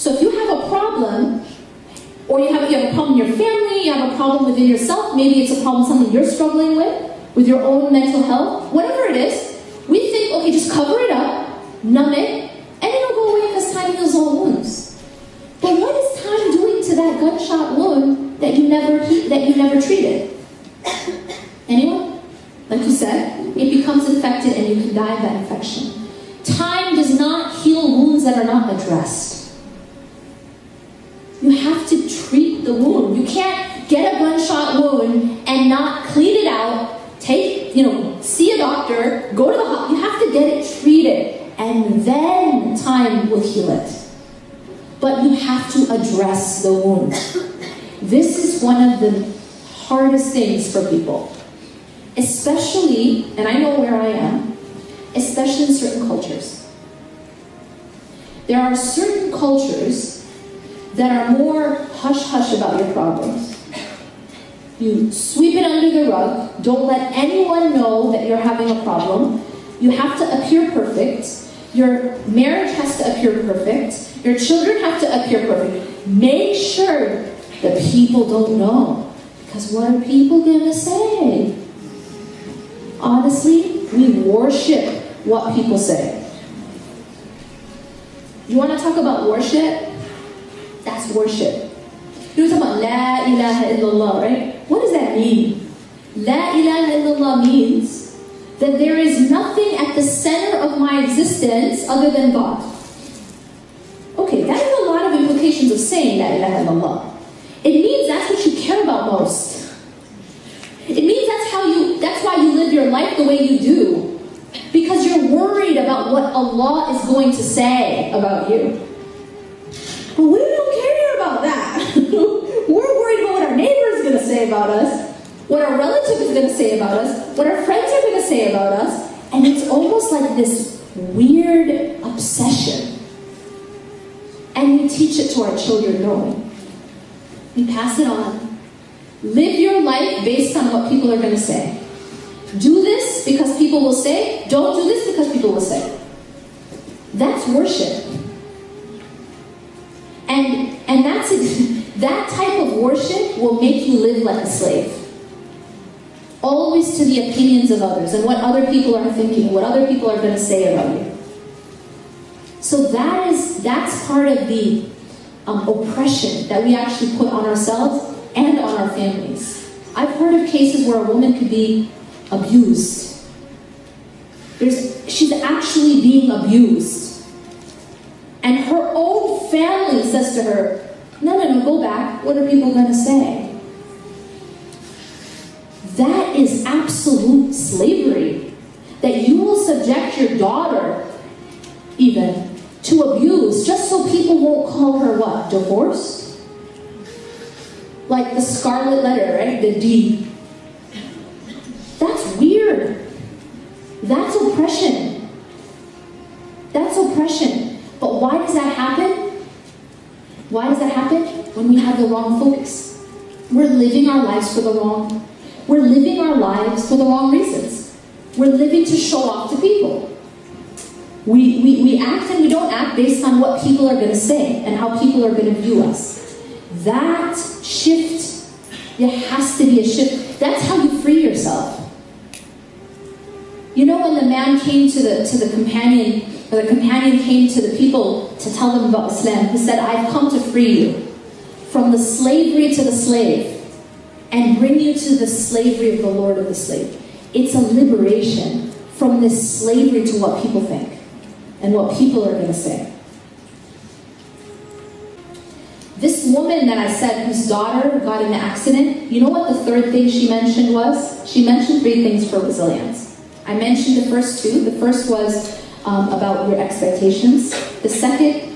So if you have a problem, or you have a problem in your family, you have a problem within yourself, maybe it's a problem, something you're struggling with your own mental health, whatever it is, we think, okay, just cover it up, numb it, and it'll go away because time heals all wounds. But what is time doing to that gunshot wound that you never treated? Anyone? Like you said, it becomes infected and you can die of that infection. Time does not heal wounds that are not addressed. You have to treat the wound. You can't get a gunshot wound and not clean it out, see a doctor, go to the hospital. You have to get it treated, and then time will heal it. But you have to address the wound. This is one of the hardest things for people. Especially, and I know where I am, especially in certain cultures. There are certain cultures that are more hush-hush about your problems. You sweep it under the rug, don't let anyone know that you're having a problem. You have to appear perfect. Your marriage has to appear perfect. Your children have to appear perfect. Make sure that people don't know. Because what are people gonna say? Honestly, we worship what people say. You want to talk about worship? That's worship. You talk about La ilaha illallah, right? What does that mean? La ilaha illallah means that there is nothing at the center of my existence other than God. Okay, that has a lot of implications of saying La ilaha illallah. It means that's what you care about most. It means that's why you live your life the way you do. Because you're worried about what Allah is going to say about you. But we don't care about that. We're worried about what our neighbor is going to say about us, what our relative is going to say about us, what our friends are going to say about us. And it's almost like this weird obsession. And we teach it to our children knowing. We pass it on. Live your life based on what people are going to say. Do this because people will say. Don't do this because people will say. That's worship. And that's it. That type of worship will make you live like a slave. Always to the opinions of others and what other people are thinking, what other people are going to say about you. So that's part of the oppression that we actually put on ourselves and on our families. I've heard of cases where a woman could be abused. She's actually being abused. And her own family says to her, no, go back. What are people going to say? That is absolute slavery. That you will subject your daughter, even, to abuse just so people won't call her what? Divorced? Like the scarlet letter, right? The D. That's weird. That's oppression. That's oppression. But why does that happen? Why does that happen? When we have the wrong focus. We're living our lives for the wrong. We're living our lives for the wrong reasons. We're living to show off to people. We act and we don't act based on what people are going to say and how people are going to view us. That shift, there has to be a shift. That's how you free yourself. You know when the man came to the companion, or the companion came to the people to tell them about Islam, he said, I've come to free you from the slavery to the slave and bring you to the slavery of the Lord of the slave. It's a liberation from this slavery to what people think and what people are going to say. This woman that I said whose daughter got in an accident, you know what the third thing she mentioned was? She mentioned 3 things for resilience. I mentioned the first 2. The first was about your expectations. The second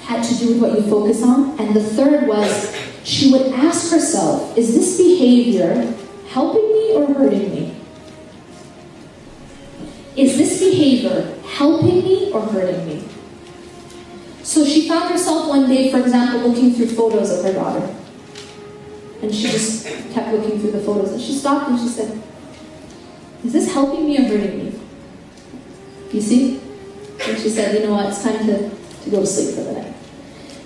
had to do with what you focus on. And the third was, she would ask herself, is this behavior helping me or hurting me? Is this behavior helping me or hurting me? So she found herself one day, for example, looking through photos of her daughter. And she just kept looking through the photos. And she stopped and she said, is this helping me or hurting me? You see? And she said, you know what, it's time to to go to sleep for the night.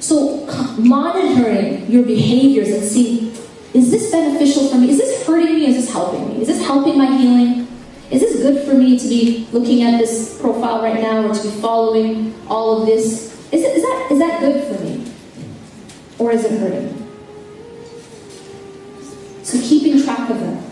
So monitoring your behaviors and see, is this beneficial for me? Is this hurting me? Is this helping me? Is this helping my healing? Is this good for me to be looking at this profile right now or to be following all of this? Is that good for me? Or is it hurting me? So keeping track of that.